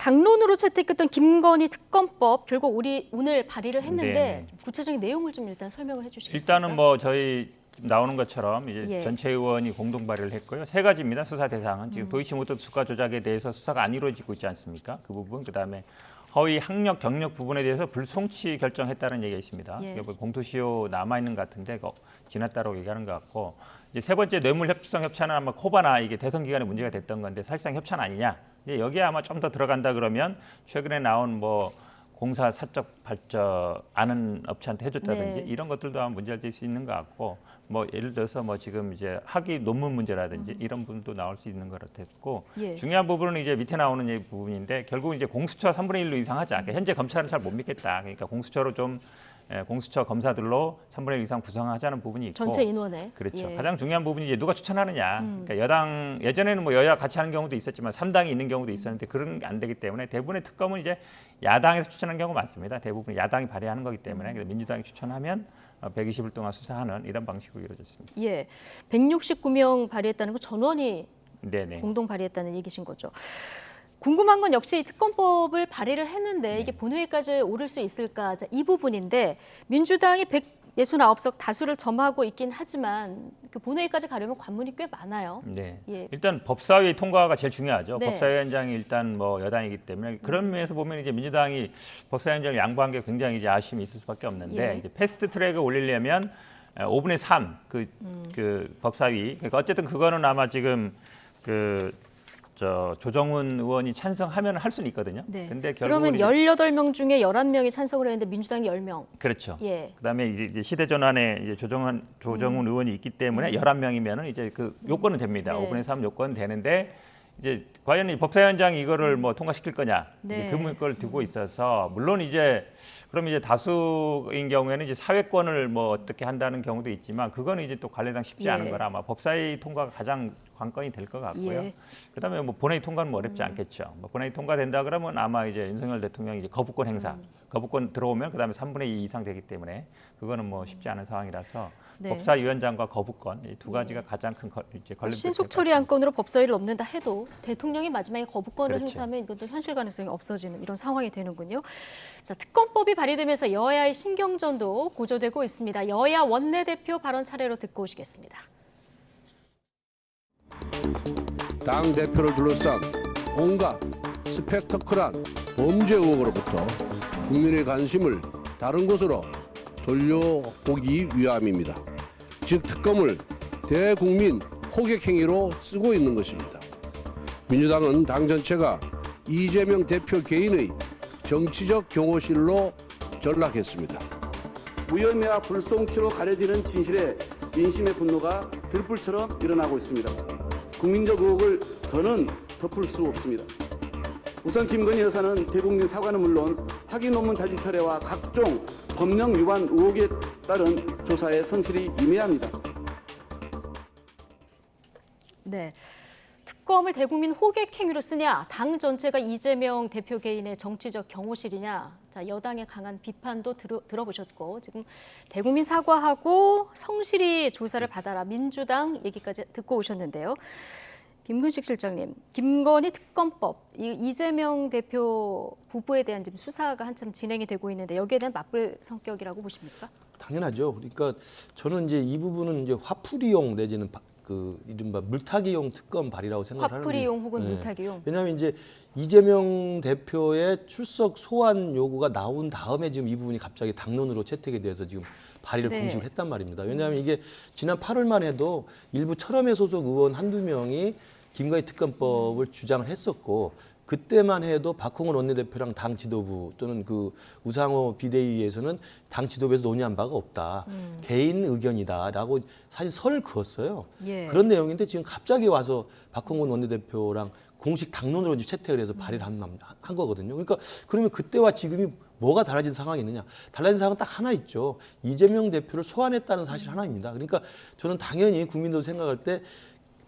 당론으로 채택했던 김건희 특검법 결국 우리 오늘 발의를 했는데 네. 구체적인 내용을 좀 일단 설명을 해주시겠습니까? 일단은 뭐 저희 나오는 것처럼 이제 예. 전체 의원이 공동 발의를 했고요. 세 가지입니다. 수사 대상은 지금 도이치모터 주가 조작에 대해서 수사가 안 이루어지고 있지 않습니까? 그 부분, 그다음에 허위 학력 경력 부분에 대해서 불송치 결정했다는 얘기가 있습니다. 예. 이게 뭐 공투시효 남아 있는 것 같은데 그거 지났다라고 얘기하는 것 같고, 이제 세 번째 뇌물 협상 협찬은 아마 코바나 이게 대선 기간에 문제가 됐던 건데 사실상 협찬 아니냐? 이제 여기에 아마 좀 더 들어간다 그러면 최근에 나온 뭐 공사 사적 발전 아는 업체한테 해줬다든지 네. 이런 것들도 아마 문제가 될 수 있는 것 같고, 뭐 예를 들어서 뭐 지금 이제 학위 논문 문제라든지 이런 부분도 나올 수 있는 것 같았고, 예. 중요한 부분은 이제 밑에 나오는 이 부분인데 결국 이제 공수처 3분의 1로 이상 하자. 그러니까 현재 검찰은 잘 못 믿겠다. 그러니까 공수처로 좀 공수처 검사들로 3분의 1 이상 구성하자는 부분이 있고, 전체 인원에. 그렇죠. 예. 가장 중요한 부분이 이제 누가 추천하느냐. 그러니까 여당 예전에는 뭐 여야 같이 하는 경우도 있었지만 3당이 있는 경우도 있었는데 그런 게 안 되기 때문에 대부분의 특검은 이제 야당에서 추천하는 경우가 많습니다. 대부분 야당이 발의하는 거기 때문에 그래서 민주당이 추천하면 120일 동안 수사하는 이런 방식으로 이루어졌습니다. 예, 169명 발의했다는 건 전원이 네네. 공동 발의했다는 얘기신 거죠. 궁금한 건 역시 특검법을 발의를 했는데 이게 본회의까지 오를 수 있을까? 자, 이 부분인데 민주당이 169석 다수를 점하고 있긴 하지만 그 본회의까지 가려면 관문이 꽤 많아요. 네. 예. 일단 법사위 통과가 제일 중요하죠. 네. 법사위원장이 일단 뭐 여당이기 때문에 그런 면에서 보면 이제 민주당이 법사위원장을 양보한 게 굉장히 이제 아쉬움이 있을 수밖에 없는데 예. 이제 패스트 트랙을 올리려면 5분의 3 그 법사위. 그러니까 어쨌든 그거는 아마 지금 조정훈 의원이 찬성하면 할 수는 있거든요. 네. 근데 그러면 결국은 18명 중에 11명이 찬성을 했는데 민주당이 10명. 그렇죠. 예. 그다음에 이제 시대전환에 이제 조정훈 의원이 있기 때문에 11명이면은 이제 그 요건은 됩니다. 네. 5분의 3 요건은 되는데 이제 과연 이 법사위원장이 이거를 뭐 통과시킬 거냐 네. 이제 그 문건을 두고 있어서 물론 이제 그럼 이제 다수인 경우에는 이제 사회권을 뭐 어떻게 한다는 경우도 있지만 그거는 이제 또 관례상 쉽지 예. 않은 거라 아마 법사위 통과가 가장 관건이 될 것 같고요. 예. 그다음에 뭐 본회의 통과는 뭐 어렵지 않겠죠. 뭐 본회의 통과된다 그러면 아마 이제 윤석열 대통령이 이제 거부권 행사, 거부권 들어오면 그다음에 3분의 2 이상 되기 때문에 그거는 뭐 쉽지 않은 상황이라서 네. 법사위원장과 거부권 이 두 가지가 가장 큰 이제 걸림돌이 신속 될 것 처리 같습니다. 안건으로 법사위를 넘는다 해도 대통령이 마지막에 거부권을 그렇죠. 행사하면 이것도 현실 가능성이 없어지는 이런 상황이 되는군요. 자, 특검법이 발의되면서 여야의 신경전도 고조되고 있습니다. 여야 원내대표 발언 차례로 듣고 오시겠습니다. 당 대표를 둘러싼 온갖 스펙터클한 범죄 의혹으로부터 국민의 관심을 다른 곳으로 돌려보기 위함입니다. 즉 특검을 대국민 호객행위로 쓰고 있는 것입니다. 민주당은 당 전체가 이재명 대표 개인의 정치적 경호실로 전락했습니다. 무혐의와 불송치로 가려지는 진실에 민심의 분노가 들불처럼 일어나고 있습니다. 국민적 의혹을 더는 덮을 수 없습니다. 우선 김건희 여사는 대국민 사과는 물론 학위 논문 자진 철회와 각종 법령 위반 의혹에 따른 조사에 성실히 임해야 합니다. 네. 특검을 대국민 호객 행위로 쓰냐, 당 전체가 이재명 대표 개인의 정치적 경호실이냐, 자 여당의 강한 비판도 들어보셨고 지금 대국민 사과하고 성실히 조사를 받아라 민주당 얘기까지 듣고 오셨는데요. 김근식 실장님, 김건희 특검법 이재명 대표 부부에 대한 지금 수사가 한참 진행이 되고 있는데 여기에 대한 맞불 성격이라고 보십니까? 당연하죠. 그러니까 저는 이제 이 부분은 이제 화풀이용 내지는 그 이른바 물타기용 특검 발의라고 생각을 하는데 화풀이용 혹은 물타기용. 왜냐하면 이제 이재명 대표의 출석 소환 요구가 나온 다음에 지금 이 부분이 갑자기 당론으로 채택이 돼서 지금 발의를 네. 공식으로 했단 말입니다. 왜냐하면 이게 지난 8월만 해도 일부 철험회 소속 의원 한두 명이 김건희 특검법을 주장을 했었고 그때만 해도 박홍원 원내대표랑 당 지도부 또는 그 우상호 비대위에서는 당 지도부에서 논의한 바가 없다. 개인 의견이다라고 사실 선을 그었어요. 예. 그런 내용인데 지금 갑자기 와서 박홍원 원내대표랑 공식 당론으로 채택을 해서 발의를 한 거거든요. 그러니까 그러면 그때와 지금이 뭐가 달라진 상황이 있느냐. 달라진 상황은 딱 하나 있죠. 이재명 대표를 소환했다는 사실 하나입니다. 그러니까 저는 당연히 국민들 생각할 때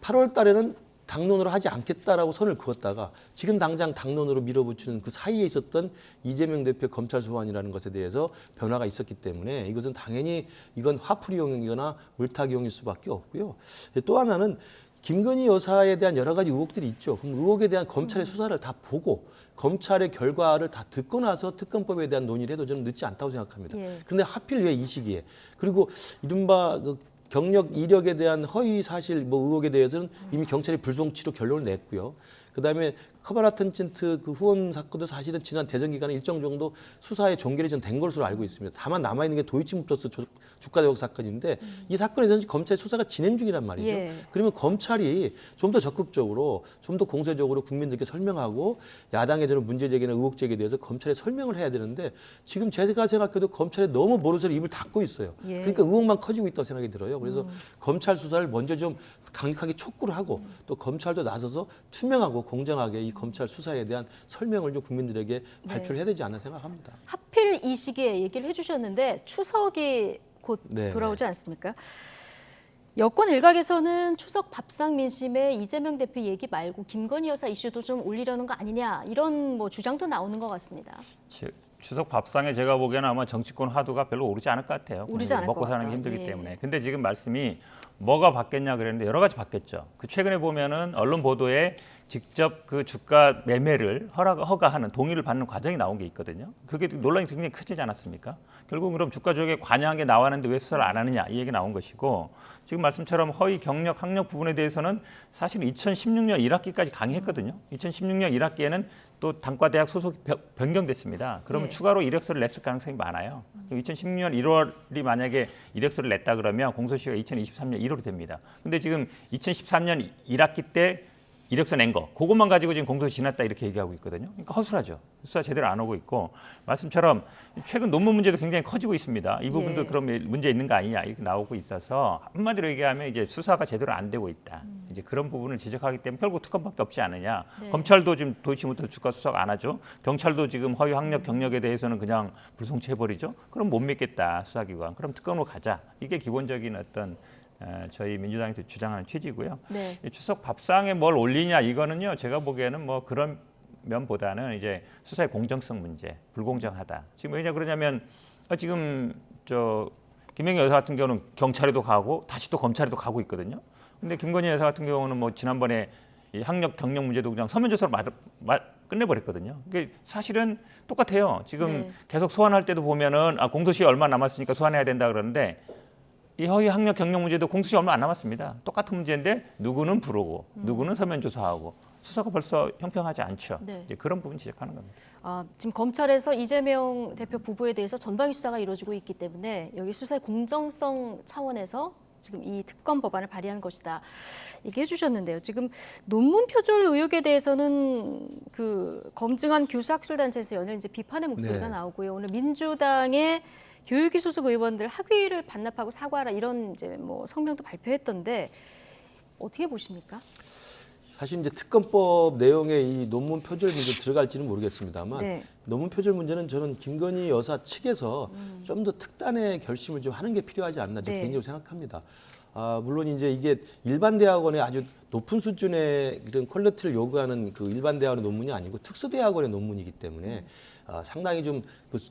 8월 달에는 당론으로 하지 않겠다라고 선을 그었다가 지금 당장 당론으로 밀어붙이는 그 사이에 있었던 이재명 대표 검찰 소환이라는 것에 대해서 변화가 있었기 때문에 이것은 당연히 이건 화풀이용이거나 물타기용일 수밖에 없고요. 또 하나는 김건희 여사에 대한 여러 가지 의혹들이 있죠. 그럼 의혹에 대한 검찰의 수사를 다 보고 검찰의 결과를 다 듣고 나서 특검법에 대한 논의를 해도 저는 늦지 않다고 생각합니다. 예. 그런데 하필 왜 이 시기에? 그리고 이른바 그 경력 이력에 대한 허위 사실 뭐 의혹에 대해서는 이미 경찰이 불송치로 결론을 냈고요. 그다음에 카바라텐친트 그 후원 사건도 사실은 지난 대선 기간에 일정 정도 수사의 종결이 전 된 것으로 알고 있습니다. 다만 남아 있는 게 도이치모터스 주가 조작 사건인데 이 사건에 대해서 검찰 수사가 진행 중이란 말이죠. 예. 그러면 검찰이 좀 더 적극적으로, 좀 더 공세적으로 국민들께 설명하고 야당에 대한 문제 제기나 의혹 제기에 대해서 검찰에 설명을 해야 되는데 지금 제가 생각해도 검찰이 너무 모르쇠로 입을 닫고 있어요. 예. 그러니까 의혹만 커지고 있다고 생각이 들어요. 그래서 검찰 수사를 먼저 좀 강력하게 촉구를 하고 또 검찰도 나서서 투명하고 공정하게 이 검찰 수사에 대한 설명을 좀 국민들에게 발표를 해야 되지 않나 생각합니다. 하필 이 시기에 얘기를 해주셨는데 추석이 곧 네, 돌아오지 않습니까? 여권 일각에서는 추석 밥상 민심에 이재명 대표 얘기 말고 김건희 여사 이슈도 좀 올리려는 거 아니냐 이런 뭐 주장도 나오는 것 같습니다. 추석 밥상에 제가 보기에는 아마 정치권 화두가 별로 오르지 않을 것 같아요. 오르지 않을 먹고 것 사는 같다. 게 힘들기 예. 때문에. 근데 지금 말씀이 뭐가 바뀌었냐 그랬는데 여러 가지 바뀌었죠. 그 최근에 보면은 언론 보도에 직접 그 주가 매매를 허가하는 동의를 받는 과정이 나온 게 있거든요. 그게 논란이 굉장히 크지 않았습니까? 결국 그럼 주가 조작에 관여한 게 나왔는데 왜 수사를 안 하느냐 이 얘기 나온 것이고 지금 말씀처럼 허위 경력 학력 부분에 대해서는 사실 2016년 1학기까지 강의했거든요. 2016년 1학기에는 또 단과대학 소속이 변경됐습니다. 그러면 예. 추가로 이력서를 냈을 가능성이 많아요. 2016년 1월이 만약에 이력서를 냈다 그러면 공소시효가 2023년 1월이 됩니다. 근데 지금 2013년 1학기 때 이력서 낸 거, 그것만 가지고 지금 공소시 지났다 이렇게 얘기하고 있거든요. 그러니까 허술하죠. 수사 제대로 안 하고 있고 말씀처럼 최근 논문 문제도 굉장히 커지고 있습니다. 이 부분도 예. 그럼 문제 있는 거 아니냐 이렇게 나오고 있어서 한마디로 얘기하면 이제 수사가 제대로 안 되고 있다. 이제 그런 부분을 지적하기 때문에 결국 특검밖에 없지 않느냐. 네. 검찰도 지금 도이치모터 주가 수사가 안 하죠. 경찰도 지금 허위 학력 경력에 대해서는 그냥 불송치해버리죠. 그럼 못 믿겠다 수사기관. 그럼 특검으로 가자. 이게 기본적인 어떤 저희 민주당에서 주장하는 취지고요. 네. 이 추석 밥상에 뭘 올리냐 이거는요. 제가 보기에는 뭐 그런 면보다는 이제 수사의 공정성 문제, 불공정하다. 지금 왜냐 그러냐면 지금 저 김영희 여사 같은 경우는 경찰에도 가고 다시 또 검찰에도 가고 있거든요. 근데 김건희 여사 같은 경우는 뭐 지난번에 이 학력 경력 문제도 그냥 서면조사로 끝내버렸거든요. 그게 사실은 똑같아요. 지금 네. 계속 소환할 때도 보면은 공소시효 얼마 남았으니까 소환해야 된다 그러는데 이 허위 학력 경력 문제도 공소시효 얼마 안 남았습니다. 똑같은 문제인데 누구는 부르고 누구는 서면 조사하고 수사가 벌써 형평하지 않죠. 네. 이제 그런 부분 지적하는 겁니다. 지금 검찰에서 이재명 대표 부부에 대해서 전방위 수사가 이루어지고 있기 때문에 여기 수사의 공정성 차원에서 지금 이 특검 법안을 발의한 것이다. 얘기해 주셨는데요. 지금 논문 표절 의혹에 대해서는 그 검증한 교수학술단체에서 연일 이제 비판의 목소리가 네. 나오고요. 오늘 민주당의 교육위 소속 의원들 학위를 반납하고 사과하라 이런 이제 뭐 성명도 발표했던데 어떻게 보십니까? 사실 이제 특검법 내용에 이 논문 표절 문제 들어갈지는 모르겠습니다만 네. 논문 표절 문제는 저는 김건희 여사 측에서 좀 더 특단의 결심을 좀 하는 게 필요하지 않나 저 네. 개인적으로 생각합니다. 물론 이제 이게 일반 대학원의 아주 높은 수준의 그런 퀄리티를 요구하는 그 일반 대학원의 논문이 아니고 특수 대학원의 논문이기 때문에 상당히 좀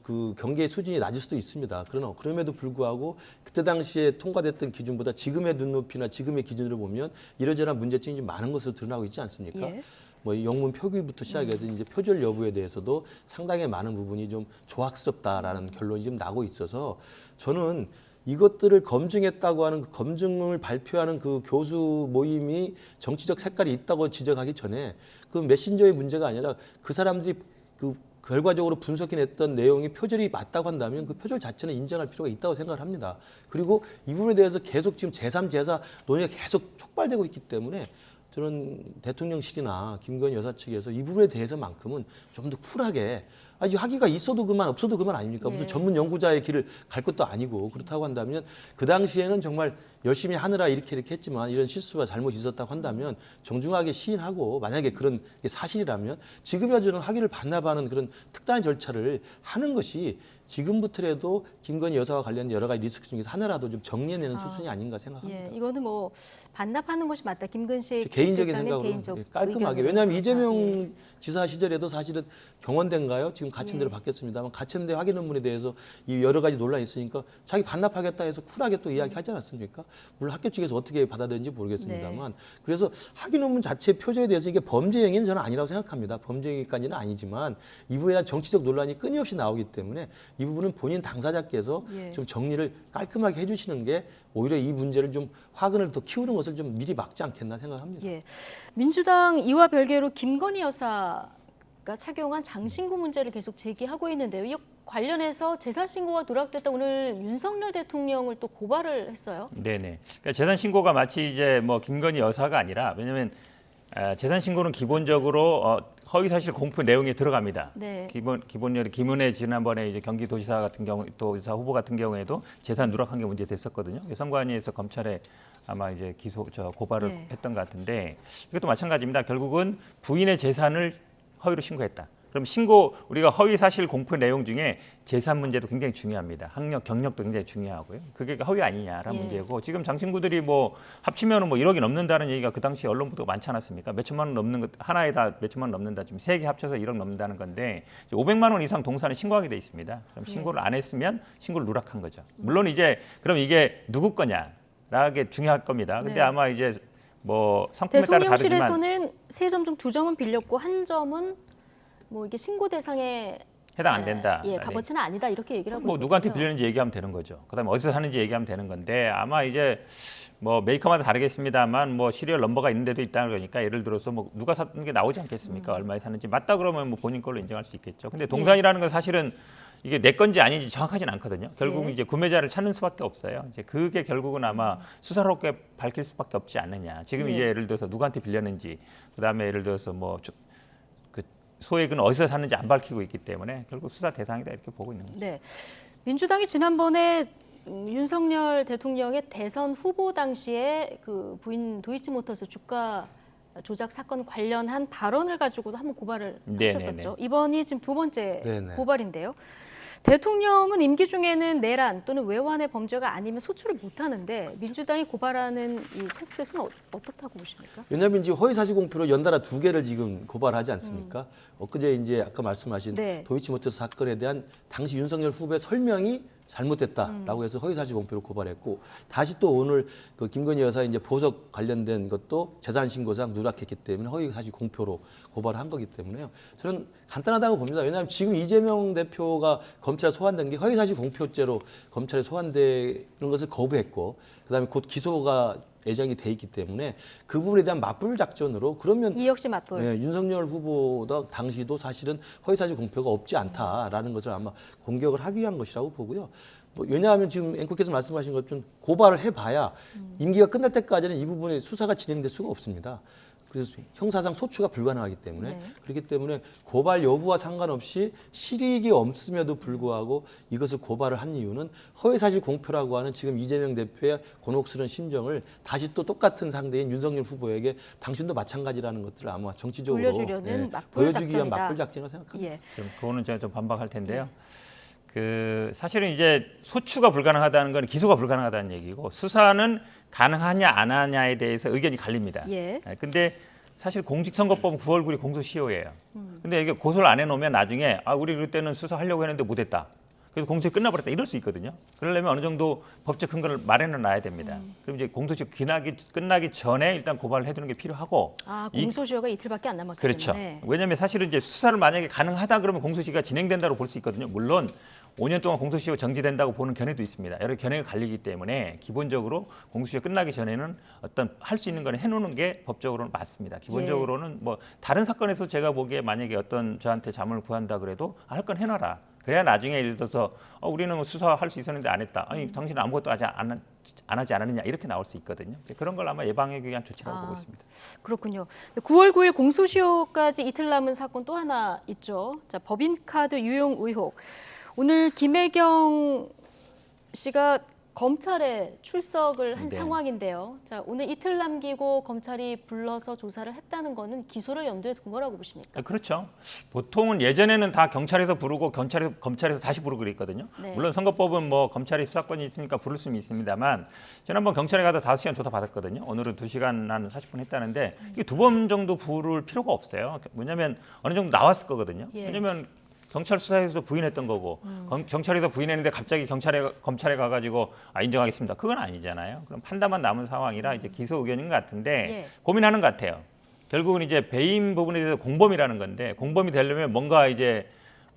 그 경계의 수준이 낮을 수도 있습니다. 그러나 그럼에도 불구하고 그때 당시에 통과됐던 기준보다 지금의 눈높이나 지금의 기준으로 보면 이러저러한 문제점이 좀 많은 것으로 드러나고 있지 않습니까? 예. 뭐 영문 표기부터 시작해서 이제 표절 여부에 대해서도 상당히 많은 부분이 좀 조악스럽다라는 결론이 좀 나고 있어서 저는 이것들을 검증했다고 하는 그 검증을 발표하는 그 교수 모임이 정치적 색깔이 있다고 지적하기 전에 그 메신저의 문제가 아니라 그 사람들이 그 결과적으로 분석해냈던 내용이 표절이 맞다고 한다면 그 표절 자체는 인정할 필요가 있다고 생각을 합니다. 그리고 이 부분에 대해서 계속 지금 제3, 제4 논의가 계속 촉발되고 있기 때문에 저는 대통령실이나 김건희 여사 측에서 이 부분에 대해서만큼은 좀 더 쿨하게 학위가 있어도 그만 없어도 그만 아닙니까? 무슨 예. 전문 연구자의 길을 갈 것도 아니고 그렇다고 한다면 그 당시에는 정말 열심히 하느라 이렇게 했지만 이런 실수와 잘못이 있었다고 한다면 정중하게 시인하고 만약에 그런 게 사실이라면 지금이라도 저는 학위를 반납하는 그런 특단의 절차를 하는 것이 지금부터라도 김건희 여사와 관련된 여러 가지 리스크 중에서 하나라도 좀 정리해내는 수순이 아닌가 생각합니다. 예, 이거는 뭐 반납하는 것이 맞다. 김근식 개인적인 실장님 생각으로 개인적 깔끔하게. 의견으로 왜냐하면 그렇다. 이재명 예. 지사 시절에도 사실은 경원대인가요? 지금 가천대로 바뀌었습니다만 가천대 확인 논문에 대해서 이 여러 가지 논란이 있으니까 자기 반납하겠다 해서 쿨하게 또 이야기하지 않았습니까? 물론 학교 측에서 어떻게 받아들인지 모르겠습니다만 그래서 확인 논문 자체 표절에 대해서 이게 범죄 행위는 저는 아니라고 생각합니다. 범죄 행위까지는 아니지만 이 부분에 대한 정치적 논란이 끊임없이 나오기 때문에 이 부분은 본인 당사자께서 좀 정리를 깔끔하게 해주시는 게 오히려 이 문제를 좀 화근을 더 키우는 것을 좀 미리 막지 않겠나 생각합니다. 예. 민주당 이와 별개로 김건희 여사가 착용한 장신구 문제를 계속 제기하고 있는데요. 이 관련해서 재산 신고가 누락됐다 오늘 윤석열 대통령을 또 고발을 했어요. 네네. 그러니까 재산 신고가 마치 이제 뭐 김건희 여사가 아니라 왜냐하면 재산 신고는 기본적으로 허위 사실 공표 내용에 들어갑니다. 네. 기본적으로 김은혜 지난번에 이제 경기도지사 같은 경우 도지사 후보 같은 경우에도 재산 누락한 게 문제 됐었거든요. 선관위에서 검찰에 아마 이제 고발을 네. 했던 것 같은데 이것도 마찬가지입니다. 결국은 부인의 재산을 허위로 신고했다. 그럼 우리가 허위 사실 공표 내용 중에 재산 문제도 굉장히 중요합니다. 학력, 경력도 굉장히 중요하고요. 그게 허위 아니냐라는 문제고 지금 장신구들이 뭐 합치면은 뭐 1억이 넘는다는 얘기가 그 당시 언론 보도가 많지 않았습니까? 몇 천만 원 넘는 것 하나에다 몇 천만 원 넘는다. 지금 3개 합쳐서 1억 넘는다는 건데 500만 원 이상 동산에 신고하게 돼 있습니다. 그럼 신고를 안 했으면 신고를 누락한 거죠. 물론 이제 그럼 이게 누구 거냐라는 게 중요할 겁니다. 근데 아마 이제 뭐 상품에 따라 다르지만 대통령실에서는 3점 중 2점은 빌렸고 1점은 뭐 이게 신고 대상에 해당 안 된다. 예, 값어치는 아니다 이렇게 얘기를 하고 뭐 있거든요. 누구한테 빌렸는지 얘기하면 되는 거죠. 그다음에 어디서 사는지 얘기하면 되는 건데 아마 이제 뭐 메이커마다 다르겠습니다만 뭐 시리얼 넘버가 있는 데도 있다는 거니까 예를 들어서 뭐 누가 샀는 게 나오지 않겠습니까? 얼마에 샀는지 맞다 그러면 뭐 본인 걸로 인정할 수 있겠죠. 근데 동산이라는 건 사실은 이게 내 건지 아닌지 정확하진 않거든요. 결국은 이제 구매자를 찾는 수밖에 없어요. 이제 그게 결국은 아마 수사롭게 밝힐 수밖에 없지 않느냐. 지금 이제 예를 들어서 누구한테 빌렸는지, 그다음에 예를 들어서 뭐 그 소액은 어디서 샀는지 안 밝히고 있기 때문에 결국 수사 대상이다 이렇게 보고 있는 거죠. 네, 민주당이 지난번에 윤석열 대통령의 대선 후보 당시에 그 부인 도이치모터스 주가 조작 사건 관련한 발언을 가지고도 한번 고발을 하셨었죠. 이번이 지금 두 번째 네네. 고발인데요. 대통령은 임기 중에는 내란 또는 외환의 범죄가 아니면 소출을 못하는데 민주당이 고발하는 이 속뜻은 어떻다고 보십니까? 왜냐하면 이제 허위사실 공표로 연달아 2개를 지금 고발하지 않습니까? 엊그제 이제 아까 말씀하신 네. 도이치모터스 사건에 대한 당시 윤석열 후보의 설명이 잘못됐다라고 해서 허위사실 공표로 고발했고 다시 또 오늘 그 김건희 여사 이제 보석 관련된 것도 재산 신고상 누락했기 때문에 허위사실 공표로 고발한 거기 때문에요. 저는 간단하다고 봅니다. 왜냐하면 지금 이재명 대표가 검찰에 소환된 게 허위사실 공표죄로 검찰에 소환되는 것을 거부했고 그다음에 곧 기소가 예정이 돼 있기 때문에 그 부분에 대한 맞불 작전으로 그러면 이 역시 맞불. 네, 윤석열 후보도 당시도 사실은 허위사실 공표가 없지 않다라는 것을 아마 공격을 하기 위한 것이라고 보고요. 뭐 왜냐하면 지금 앵커께서 말씀하신 것처럼 고발을 해봐야 임기가 끝날 때까지는 이 부분의 수사가 진행될 수가 없습니다. 그래서 형사상 소추가 불가능하기 때문에 그렇기 때문에 고발 여부와 상관없이 실익이 없음에도 불구하고 이것을 고발을 한 이유는 허위사실 공표라고 하는 지금 이재명 대표의 곤혹스러운 심정을 다시 또 똑같은 상대인 윤석열 후보에게 당신도 마찬가지라는 것들을 아마 정치적으로 돌려주려는 맞불 보여주기 위한 작전이다. 맞불 작전이라고 생각합니다. 예. 그럼 그거는 제가 좀 반박할 텐데요. 사실은 이제 소추가 불가능하다는 건 기소가 불가능하다는 얘기고 수사는 가능하냐 안 하냐에 대해서 의견이 갈립니다. 근데 사실 공직선거법은 9월 9일 공소시효예요. 근데 이게 고소를 안 해놓으면 나중에 우리 그때는 수사하려고 했는데 못했다. 그래서 공소시효 끝나버렸다 이럴 수 있거든요. 그러려면 어느 정도 법적 근거를 마련해 놔야 됩니다. 그럼 이제 공소시효 끝나기 전에 일단 고발을 해두는 게 필요하고. 공소시효가 이틀밖에 안 남았기 그렇죠. 때문에. 왜냐하면 사실은 이제 수사를 만약에 가능하다 그러면 공소시효가 진행된다고 볼 수 있거든요. 물론 5년 동안 공소시효 정지된다고 보는 견해도 있습니다. 여러 견해가 갈리기 때문에 기본적으로 공소시효 끝나기 전에는 어떤 할 수 있는 건 해놓는 게 법적으로는 맞습니다. 기본적으로는 뭐 다른 사건에서 제가 보기에 만약에 어떤 저한테 자문을 구한다 그래도 할 건 해놔라. 그래야 나중에 예를 들어서 우리는 뭐 수사할 수 있었는데 안 했다. 아니 당신은 아무것도 안 하지 않았느냐 이렇게 나올 수 있거든요. 그런 걸 아마 예방하기 위한 조치라고 보고 있습니다. 그렇군요. 9월 9일 공소시효까지 이틀 남은 사건 또 하나 있죠. 자, 법인카드 유용 의혹. 오늘 김혜경 씨가 검찰에 출석을 한 상황인데요. 자, 오늘 이틀 남기고 검찰이 불러서 조사를 했다는 거는 기소를 염두에 둔 거라고 보십니까? 그렇죠. 보통은 예전에는 다 경찰에서 부르고 검찰에서 다시 부르고 그랬거든요. 물론 선거법은 뭐 검찰이 수사권이 있으니까 부를 수는 있습니다만 지난번 경찰에 가서 5시간 조사 받았거든요. 오늘은 2시간 한 40분 했다는데 이게 2번 정도 부를 필요가 없어요. 뭐냐면 어느 정도 나왔을 거거든요. 왜냐면 경찰 수사에서 부인했던 거고 경찰에서 부인했는데 갑자기 검찰에 가가지고 인정하겠습니다. 그건 아니잖아요. 그럼 판단만 남은 상황이라 이제 기소 의견인 것 같은데 예. 고민하는 것 같아요. 결국은 이제 배임 부분에 대해서 공범이라는 건데 공범이 되려면 뭔가 이제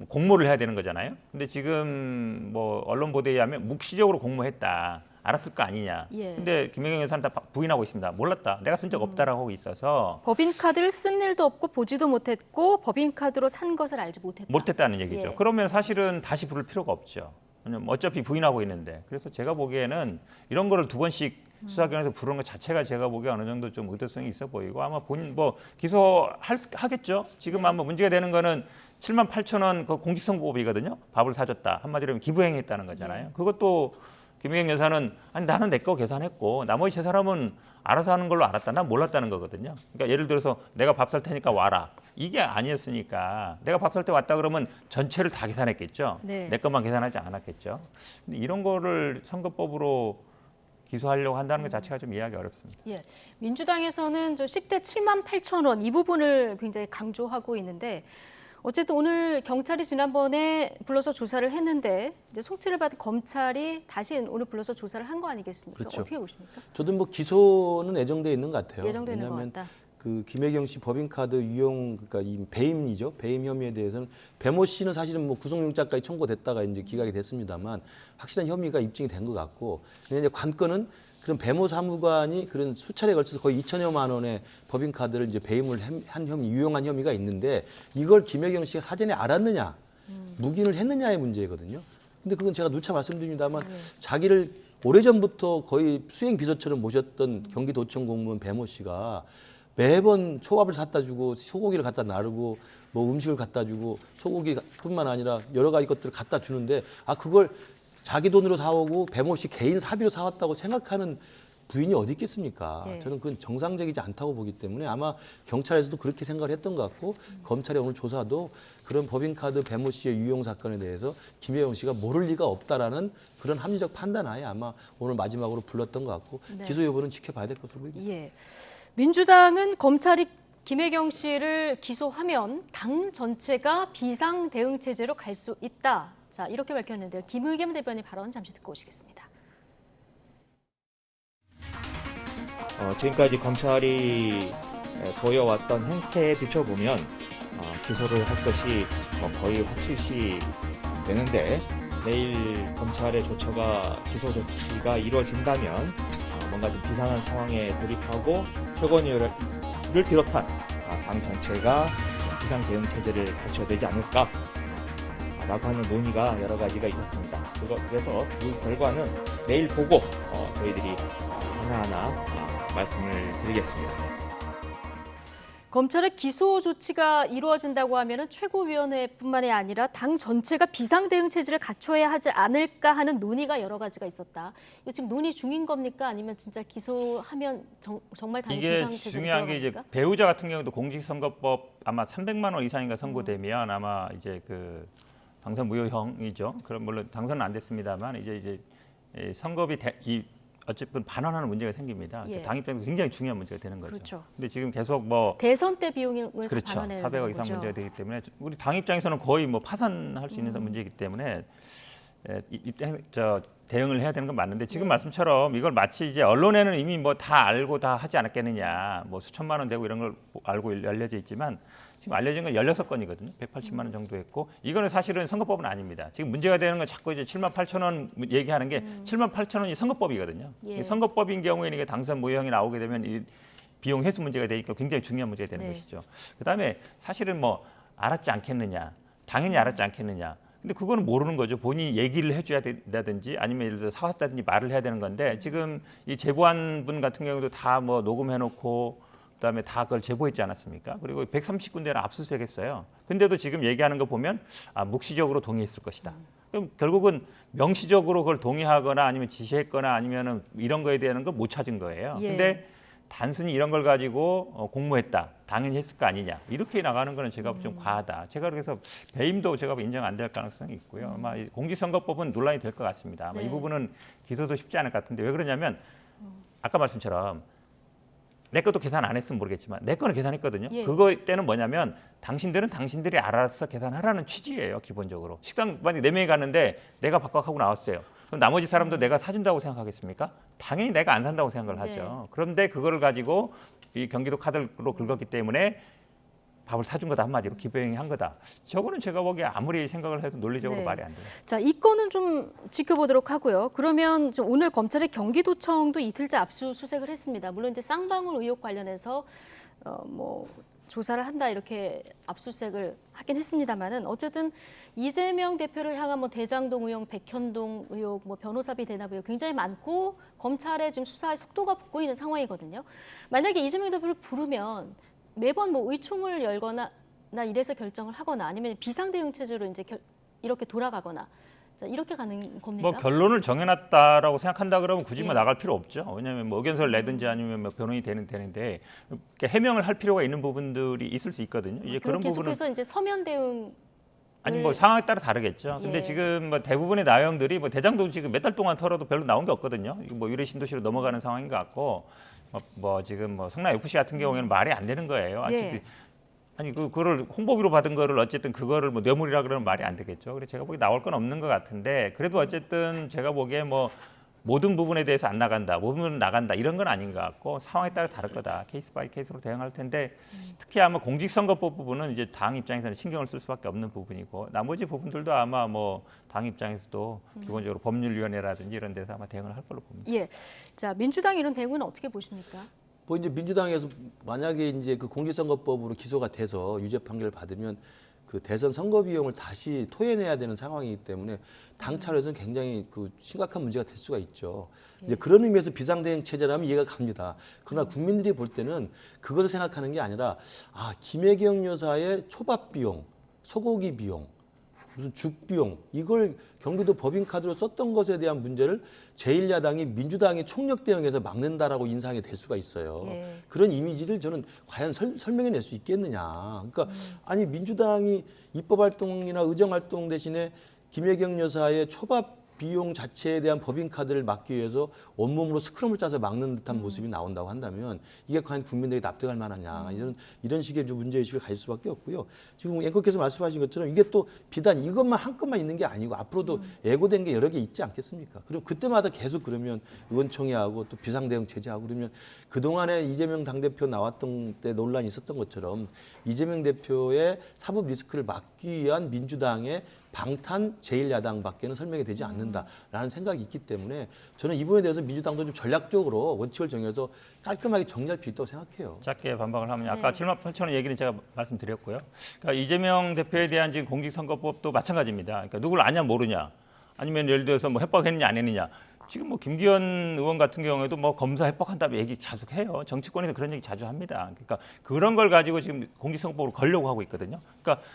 공모를 해야 되는 거잖아요. 근데 지금 뭐 언론 보도에 의하면 묵시적으로 공모했다. 알았을 거 아니냐. 예. 근데 김혜경 여사는 다 부인하고 있습니다. 몰랐다. 내가 쓴 적 없다라고 하고 있어서 법인카드를 쓴 일도 없고 보지도 못했고 법인카드로 산 것을 알지 못했다. 못했다는 얘기죠. 예. 그러면 사실은 다시 부를 필요가 없죠. 왜냐면 어차피 부인하고 있는데. 그래서 제가 보기에는 이런 거를 두 번씩 수사기관에서 부르는 것 자체가 제가 보기에 어느 정도 좀 의도성이 있어 보이고 아마 본인 뭐 기소하겠죠. 지금 아마 문제가 되는 거는 78,000원 그 공직선거법이거든요. 밥을 사줬다. 한마디로 하면 기부행위했다는 거잖아요. 그것도 김혜경 여사는 아니 나는 내 거 계산했고 나머지 세 사람은 알아서 하는 걸로 알았다. 난 몰랐다는 거거든요. 그러니까 예를 들어서 내가 밥 살 테니까 와라. 이게 아니었으니까 내가 밥 살 때 왔다 그러면 전체를 다 계산했겠죠. 네. 내 것만 계산하지 않았겠죠. 근데 이런 거를 선거법으로 기소하려고 한다는 것 자체가 좀 이해하기 어렵습니다. 예, 민주당에서는 저 식대 78,000원 이 부분을 굉장히 강조하고 있는데 어쨌든 오늘 경찰이 지난번에 불러서 조사를 했는데 이제 송치를 받은 검찰이 다시 오늘 불러서 조사를 한 거 아니겠습니까? 그렇죠. 어떻게 보십니까? 저도 뭐 기소는 예정돼 있는 것 같아요. 예정돼 있는 것 왜냐하면 같다. 그 김혜경 씨 법인카드 유용 그러니까 이 배임이죠. 배임 혐의에 대해서는 배모 씨는 사실은 뭐 구속영장까지 청구됐다가 이제 기각이 됐습니다만 확실한 혐의가 입증이 된 것 같고 근데 이제 관건은 그런 배모 사무관이 그런 수차례 걸쳐서 거의 2천여만 원의 법인카드를 이제 배임을 한 혐의, 유용한 혐의가 있는데 이걸 김혜경 씨가 사전에 알았느냐, 묵인을 했느냐의 문제거든요. 근데 그건 제가 누차 말씀드립니다만 자기를 오래전부터 거의 수행 비서처럼 모셨던 경기도청 공무원 배모 씨가 매번 초밥을 사다 주고 소고기를 갖다 나르고 뭐 음식을 갖다 주고 소고기뿐만 아니라 여러 가지 것들을 갖다 주는데 그걸 자기 돈으로 사오고 배모 씨 개인 사비로 사왔다고 생각하는 부인이 어디 있겠습니까? 예. 저는 그건 정상적이지 않다고 보기 때문에 아마 경찰에서도 그렇게 생각을 했던 것 같고 검찰의 오늘 조사도 그런 법인카드 배모 씨의 유용 사건에 대해서 김혜영 씨가 모를 리가 없다라는 그런 합리적 판단하에 아마 오늘 마지막으로 불렀던 것 같고 네. 기소 여부는 지켜봐야 될 것으로 보입니다. 예, 민주당은 검찰이 김혜경 씨를 기소하면 당 전체가 비상 대응 체제로 갈 수 있다. 자, 이렇게 밝혔는데요. 김의겸 대변인 발언 잠시 듣고 오시겠습니다. 지금까지 검찰이 보여왔던 행태에 비춰보면 기소를 할 것이 거의 확실시 되는데 내일 검찰의 조처가 기소 조치가 이루어진다면 뭔가 좀 비상한 상황에 돌입하고 최고위원회를 비롯한 당 전체가 비상 대응 체제를 갖춰야 되지 않을까 라고 하는 논의가 여러 가지가 있었습니다. 그래서 그 결과는 내일 보고 저희들이 하나하나 말씀을 드리겠습니다. 검찰의 기소 조치가 이루어진다고 하면 최고위원회뿐만이 아니라 당 전체가 비상 대응 체제를 갖춰야 하지 않을까 하는 논의가 여러 가지가 있었다. 이거 지금 논의 중인 겁니까? 아니면 진짜 기소하면 정말 당이 이게 비상 체제로 중요한 게 이제 들어갑니까? 배우자 같은 경우도 공직선거법 아마 300만 원 이상인가 선고되면 아마 이제 그 당선 무효형이죠. 그럼 물론 당선은 안 됐습니다만 이제 선거비 어쨌든 반환하는 문제가 생깁니다. 예. 당 입장에서 굉장히 중요한 문제가 되는 거죠. 그렇죠. 근데 지금 계속 뭐 대선 때 비용을 그렇죠. 반환해야 400억 이상 거죠. 문제가 되기 때문에 우리 당 입장에서는 거의 뭐 파산할 수 있는 문제이기 때문에 대응을 해야 되는 건 맞는데 지금 말씀처럼 이걸 마치 이제 언론에는 이미 뭐 다 알고 다 하지 않았겠느냐, 뭐 수천만 원 되고 이런 걸 알고 알려져 있지만 지금 알려진 건 16건이거든요. 180만 원 정도 했고 이거는 사실은 선거법은 아닙니다. 지금 문제가 되는 건 자꾸 이제 78,000원 얘기하는 게 78,000원이 선거법이거든요. 예. 선거법인 경우에는 이게 당선 무효형이 나오게 되면 이 비용 회수 문제가 되니까 굉장히 중요한 문제가 되는 네. 것이죠. 그다음에 사실은 뭐 알았지 않겠느냐, 당연히 알았지 않겠느냐. 근데 그거는 모르는 거죠. 본인이 얘기를 해줘야 된다든지 아니면 예를 들어 사왔다든지 말을 해야 되는 건데 지금 이 제보한 분 같은 경우도 다 뭐 녹음해놓고 그다음에 다 그걸 제보했지 않았습니까? 그리고 130군데를 압수수색했어요. 근데도 지금 얘기하는 거 보면 묵시적으로 동의했을 것이다. 그럼 결국은 명시적으로 그걸 동의하거나 아니면 지시했거나 아니면은 이런 거에 대한 걸 못 찾은 거예요. 예. 근데 단순히 이런 걸 가지고 공모했다. 당연히 했을 거 아니냐. 이렇게 나가는 거는 제가 좀 과하다. 제가 그래서 배임도 제가 인정 안 될 가능성이 있고요. 아마 이 공직선거법은 논란이 될 것 같습니다. 아마 네. 이 부분은 기소도 쉽지 않을 것 같은데 왜 그러냐면 아까 말씀처럼 내 것도 계산 안 했으면 모르겠지만 내 거는 계산했거든요. 예. 그거 때는 뭐냐면 당신들은 당신들이 알아서 계산하라는 취지예요. 기본적으로. 식당 만약 4명이 갔는데 내가 박박하고 나왔어요. 그럼 나머지 사람도 내가 사준다고 생각하겠습니까? 당연히 내가 안 산다고 생각을 하죠. 네. 그런데 그거를 가지고 이 경기도 카드로 긁었기 때문에 밥을 사준 거다 한마디로 기부행위 한 거다. 저거는 제가 보기에 아무리 생각을 해도 논리적으로 네. 말이 안 돼요. 자, 이 건은 좀 지켜보도록 하고요. 그러면 지금 오늘 검찰의 경기도청도 이틀째 압수수색을 했습니다. 물론 이제 쌍방울 의혹 관련해서 뭐 조사를 한다 이렇게 압수수색을 하긴 했습니다만은 어쨌든 이재명 대표를 향한 뭐 대장동 의혹, 백현동 의혹, 뭐 변호사비 대납 의혹 굉장히 많고 검찰의 지금 수사의 속도가 붙고 있는 상황이거든요. 만약에 이재명 대표를 부르면 매번 뭐 의총을 열거나 이래서 결정을 하거나 아니면 비상대응 체제로 이제 이렇게 돌아가거나 자, 이렇게 가는 겁니까? 뭐 결론을 정해놨다라고 생각한다 그러면 굳이 뭐 예. 나갈 필요 없죠. 왜냐하면 뭐 의견서를 내든지 아니면 뭐 변론이 되는데 이렇게 해명을 할 필요가 있는 부분들이 있을 수 있거든요. 이제 그런 부분은 계속해서 이제 서면 대응 아니 뭐 상황에 따라 다르겠죠. 근데 예. 지금 뭐 대부분의 내용들이 뭐 대장동 지금 몇 달 동안 털어도 별로 나온 게 없거든요. 이거 뭐 유례 신도시로 넘어가는 상황인 것 같고 뭐 지금 뭐 성남 FC 같은 경우에는 말이 안 되는 거예요. 예. 아니 그거를 홍보비로 받은 거를 어쨌든 그거를 뭐 뇌물이라 그러면 말이 안 되겠죠. 그래서 제가 보기에 나올 건 없는 것 같은데 그래도 어쨌든 제가 보기에 뭐 모든 부분에 대해서 안 나간다, 모든 부분 나간다 이런 건 아닌 것 같고 상황에 따라 다를 거다. 케이스 바이 케이스로 대응할 텐데 특히 아마 공직선거법 부분은 이제 당 입장에서는 신경을 쓸 수밖에 없는 부분이고 나머지 부분들도 아마 뭐 당 입장에서도 기본적으로 법률위원회라든지 이런 데서 아마 대응을 할 걸로 봅니다. 예. 자, 민주당 이런 대응은 어떻게 보십니까? 뭐 이제 민주당에서 만약에 이제 그 공직선거법으로 기소가 돼서 유죄 판결을 받으면 그 대선 선거 비용을 다시 토해내야 되는 상황이기 때문에 당 차원에서는 굉장히 그 심각한 문제가 될 수가 있죠. 이제 그런 의미에서 비상대응 체제라면 이해가 갑니다. 그러나 국민들이 볼 때는 그것을 생각하는 게 아니라 김혜경 여사의 초밥 비용, 소고기 비용, 무슨 죽 비용 이걸 경기도 법인카드로 썼던 것에 대한 문제를 제1야당이 민주당이 총력 대응해서 막는다라고 인상이 될 수가 있어요. 예. 그런 이미지를 저는 과연 설명해낼 수 있겠느냐. 그러니까 아니 민주당이 입법활동이나 의정활동 대신에 김혜경 여사의 초밥 비용 자체에 대한 법인카드를 막기 위해서 온몸으로 스크럼을 짜서 막는 듯한 모습이 나온다고 한다면 이게 과연 국민들이 납득할 만하냐. 이런 식의 좀 문제의식을 가질 수밖에 없고요. 지금 앵커께서 말씀하신 것처럼 이게 또 비단 이것만 한 건만 있는 게 아니고 앞으로도 예고된 게 여러 개 있지 않겠습니까? 그럼 그때마다 계속 그러면 의원총회하고 또 비상대응 체제하고 그러면 그동안에 이재명 당대표 나왔던 때 논란이 있었던 것처럼 이재명 대표의 사법 리스크를 막기 위한 민주당의 방탄 제1야당밖에는 설명이 되지 않는다라는 생각이 있기 때문에 저는 이 부분에 대해서 민주당도 좀 전략적으로 원칙을 정해서 깔끔하게 정리할 필요 있다고 생각해요. 짧게 반박을 하면 아까 7만 8천 원 얘기는 제가 말씀드렸고요. 그러니까 이재명 대표에 대한 지금 공직선거법도 마찬가지입니다. 그러니까 누굴 아냐 모르냐 아니면 예를 들어서 뭐 협박했느냐 안 했느냐. 지금 뭐 김기현 의원 같은 경우에도 뭐 검사 협박한다고 얘기 자주 해요. 정치권에서 그런 얘기 자주 합니다. 그러니까 그런 걸 가지고 지금 공직선거법으로 걸려고 하고 있거든요. 그러니까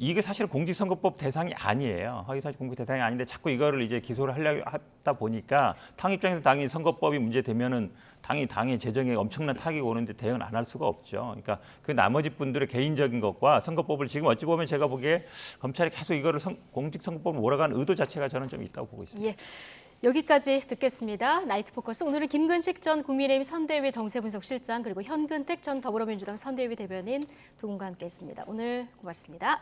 이게 사실은 공직선거법 대상이 아니에요. 허위사실 공개 대상이 아닌데 자꾸 이거를 이제 기소를 하려고 하다 보니까 당 입장에서 당연히 선거법이 문제되면은 당의 재정에 엄청난 타격이 오는데 대응을 안 할 수가 없죠. 그러니까 그 나머지 분들의 개인적인 것과 선거법을 지금 어찌 보면 제가 보기에 검찰이 계속 이거를 공직선거법을 몰아가는 의도 자체가 저는 좀 있다고 보고 있습니다. 예. 여기까지 듣겠습니다. 나이트 포커스 오늘은 김근식 전 국민의힘 선대위 정세분석실장 그리고 현근택 전 더불어민주당 선대위 대변인 두 분과 함께했습니다. 오늘 고맙습니다.